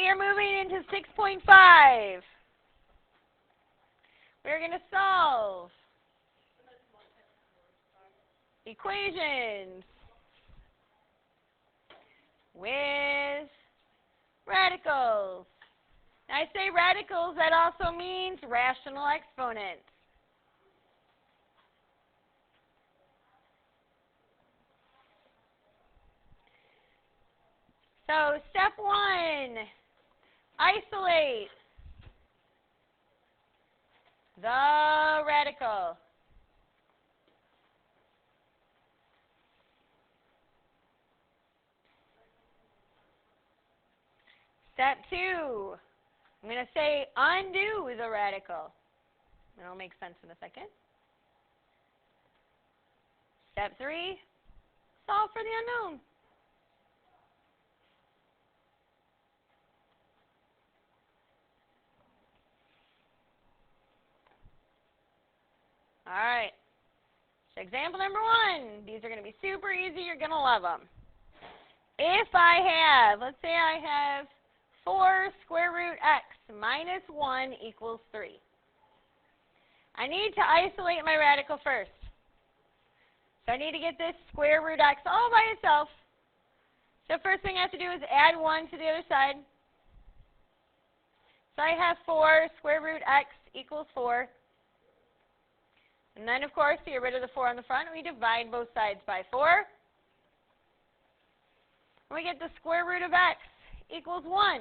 we are moving into 6.5. We're going to solve equations with radicals. Now, I say radicals, that also means rational exponents. So, step 1, isolate the radical. Step 2, I'm going to say undo the radical. It'll make sense in a second. Step 3, solve for the unknown. All right. So example number 1. These are going to be super easy. You're going to love them. If I have, let's say I have 4 square root x minus 1 equals 3. I need to isolate my radical first. So I need to get this square root x all by itself. So first thing I have to do is add 1 to the other side. So I have 4 square root x equals 4. And then, of course, to get rid of the 4 on the front, we divide both sides by 4. And we get the square root of x equals 1.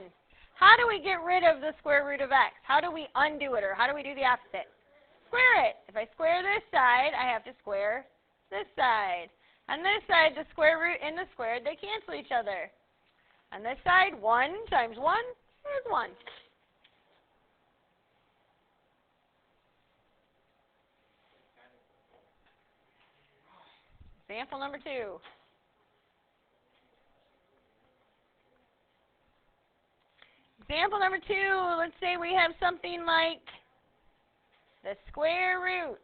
How do we get rid of the square root of x? How do we undo it, or how do we do the opposite? Square it. If I square this side, I have to square this side. On this side, the square root and the squared, they cancel each other. On this side, 1 times 1 is 1. Example number 2. Example number 2, let's say we have something like the square root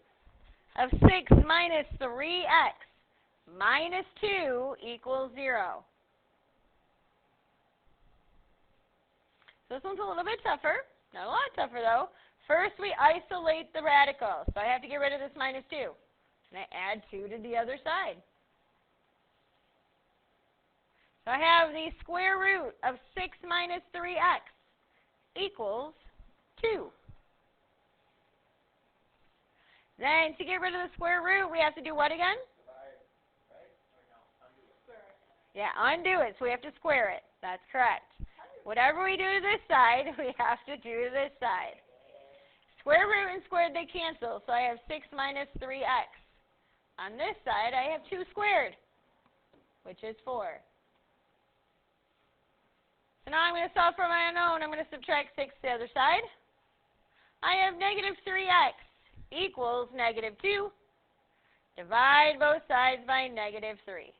of 6 minus 3x minus 2 equals 0. So this one's a little bit tougher. Not a lot tougher, though. First, we isolate the radical. So I have to get rid of this minus 2. And I add 2 to the other side. So I have the square root of 6 minus 3x equals 2. Then to get rid of the square root, we have to do what again? Divide, right? Or no, undo it. Square it. Yeah, undo it. So we have to square it. That's correct. Whatever we do to this side, we have to do to this side. Square root and squared, they cancel. So I have 6 minus 3x. On this side, I have 2 squared, which is 4. So now I'm going to solve for my unknown. I'm going to subtract 6 to the other side. I have negative 3x equals negative 2. Divide both sides by negative 3.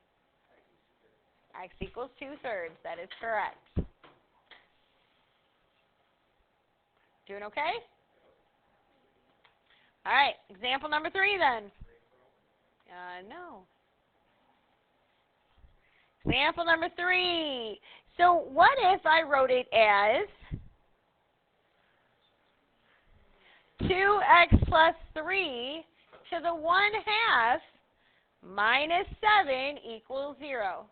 X equals 2/3. That is correct. Doing okay? All right, example number 3 then. No. Example number 3. So what if I wrote it as 2x plus 3 to the 1/2 minus 7 equals 0?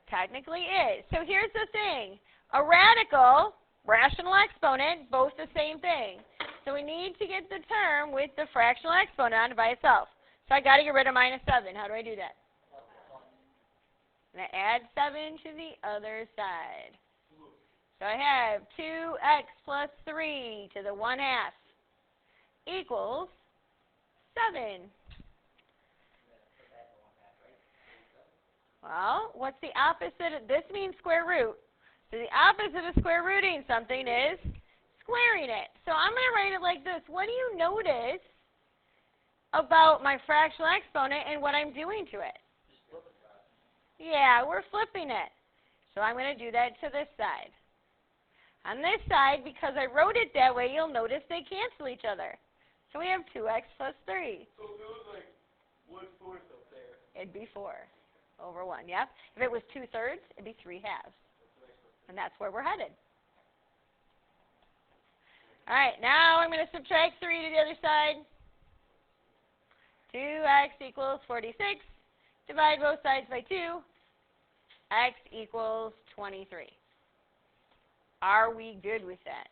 Technically is. So here's the thing. A radical, rational exponent, both the same thing. So we need to get the term with the fractional exponent on it by itself. So I got to get rid of minus 7. How do I do that? And I add 7 to the other side. So I have 2x plus 3 to the 1/2 equals 7. Well, what's the opposite? This means square root. So the opposite of square rooting something is squaring it. So I'm going to write it like this. What do you notice about my fractional exponent and what I'm doing to it? Yeah, we're flipping it. So I'm going to do that to this side. On this side, because I wrote it that way, you'll notice they cancel each other. So we have 2x plus 3. So if it was like 1/4 up there. It'd be 4. over 1, yep. If it was 2/3, it'd be 3/2. And that's where we're headed. All right, now I'm going to subtract 3 to the other side. 2x equals 46. Divide both sides by 2. X equals 23. Are we good with that?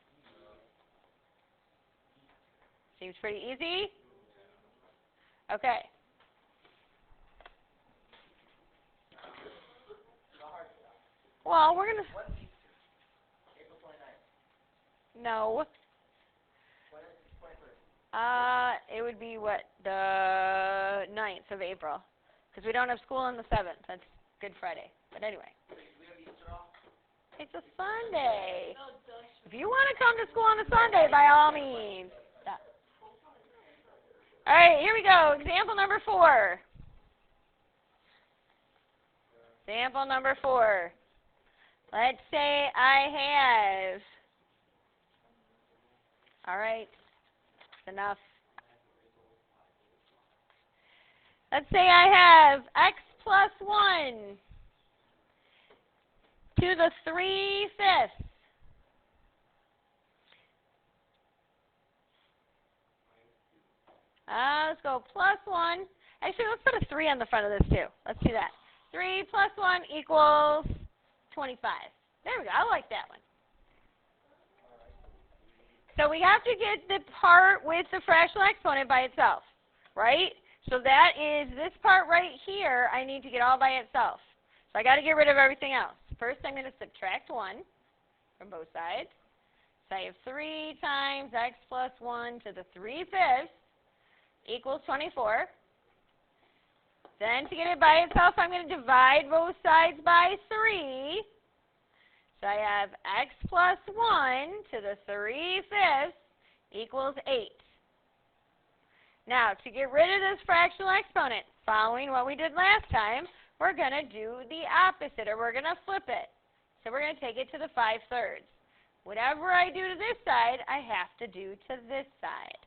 Seems pretty easy? Okay. Well, we're going to... April 29th. No. When is it? 21st. It would be, what, the 9th of April. Because we don't have school on the 7th. That's Good Friday. But anyway. We have Easter off? It's a Sunday. If you want to come to school on a Sunday, by all means. Stop. All right, here we go. Example number 4. Example number 4. Let's say I have, all right, that's enough. Let's say I have x plus 1 to the 3/5. Let's go plus 1. Actually, let's put a 3 on the front of this too. Let's do that. 3 plus 1 equals 25. There we go. I like that one. So we have to get the part with the fractional exponent by itself, right? So that is this part right here. I need to get all by itself. So I got to get rid of everything else. First, I'm going to subtract 1 from both sides. So I have 3 times x plus 1 to the 3/5 equals 24. Then to get it by itself, I'm going to divide both sides by 3. So I have x plus 1 to the 3/5 equals 8. Now, to get rid of this fractional exponent, following what we did last time, we're going to do the opposite, or we're going to flip it. So we're going to take it to the 5/3. Whatever I do to this side, I have to do to this side.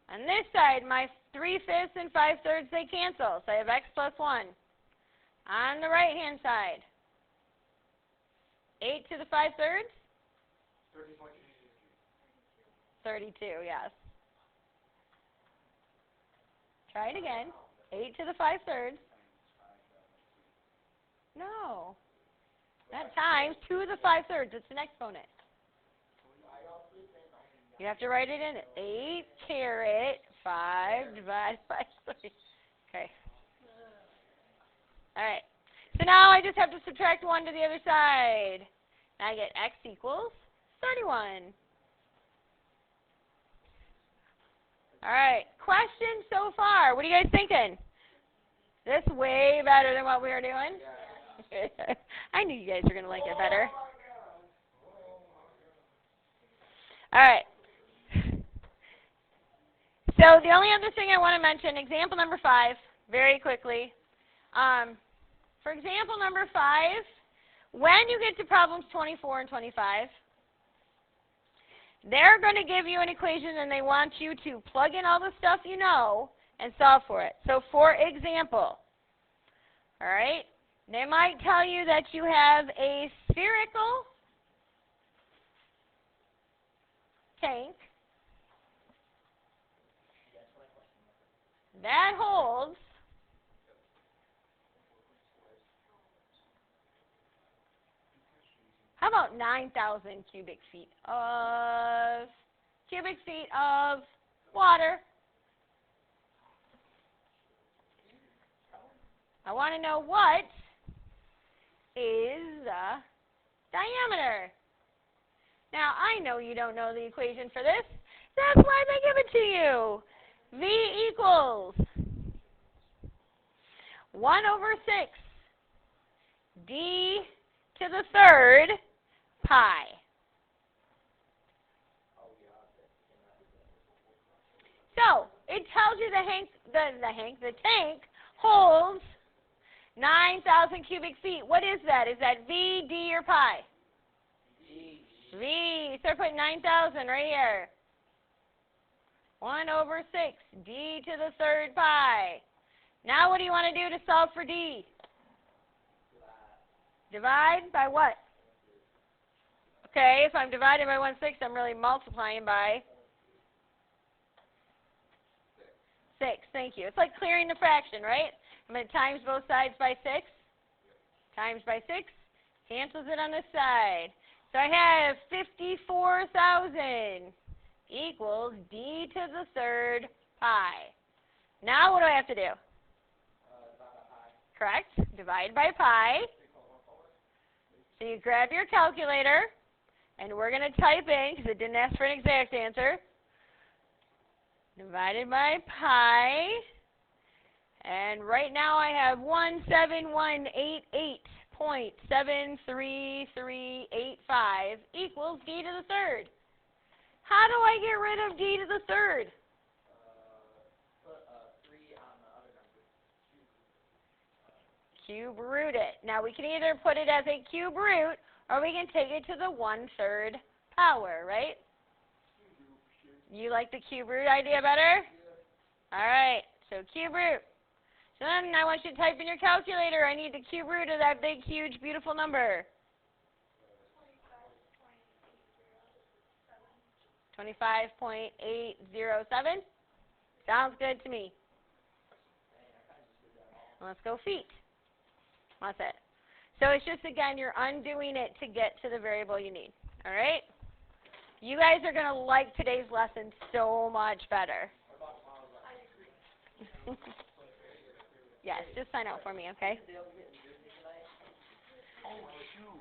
On this side, my 3/5 and 5/3, they cancel. So I have x plus 1. On the right-hand side, 8 to the 5/3? 32, yes. Try it again. 8 to the 5/3. No. That times 2 to the 5/3. It's an exponent. You have to write it in. 8 caret 5 divided by 3. Okay. All right. So now I just have to subtract 1 to the other side. And I get x equals 31. All right. Questions so far? What are you guys thinking? This is way better than what we were doing? Yeah. I knew you guys were going to like it better. All right. So the only other thing I want to mention, example number 5, very quickly. For example number 5, when you get to problems 24 and 25, they're going to give you an equation and they want you to plug in all the stuff you know and solve for it. So for example, all right, they might tell you that you have a spherical tank that holds how about 9,000 cubic feet of water? I want to know what is the diameter. Now, I know you don't know the equation for this. That's why they give it to you. V equals 1 over 6 d to the 3rd pi. So it tells you the tank holds 9,000 cubic feet. What is that? Is that V, D, or pi? V. So I put 9,000 right here. 1 over 6 d to the 3rd pi. Now what do you want to do to solve for D? Divide by what? Okay, if I'm dividing by 1/6, I'm really multiplying by 6. Thank you. It's like clearing the fraction, right? I'm going to times both sides by 6. Times by 6. Cancels it on this side. So I have 54,000 equals D to the 3rd pi. Now what do I have to do? Correct. Divide by pi. So you grab your calculator, and we're going to type in, because it didn't ask for an exact answer, divided by pi. And right now I have 17188.73385 equals D to the 3rd. How do I get rid of D to the 3rd? Put 3 on the other number. Cube root it. Now we can either put it as a cube root, or we can take it to the 1/3 power, right? You like the cube root idea better? All right, so cube root. So then I want you to type in your calculator. I need the cube root of that big, huge, beautiful number. 25.807. Sounds good to me. Let's go feet. That's it. So it's just, again, you're undoing it to get to the variable you need. All right? You guys are going to like today's lesson so much better. Yes, just sign out for me, okay? Oh, shoot.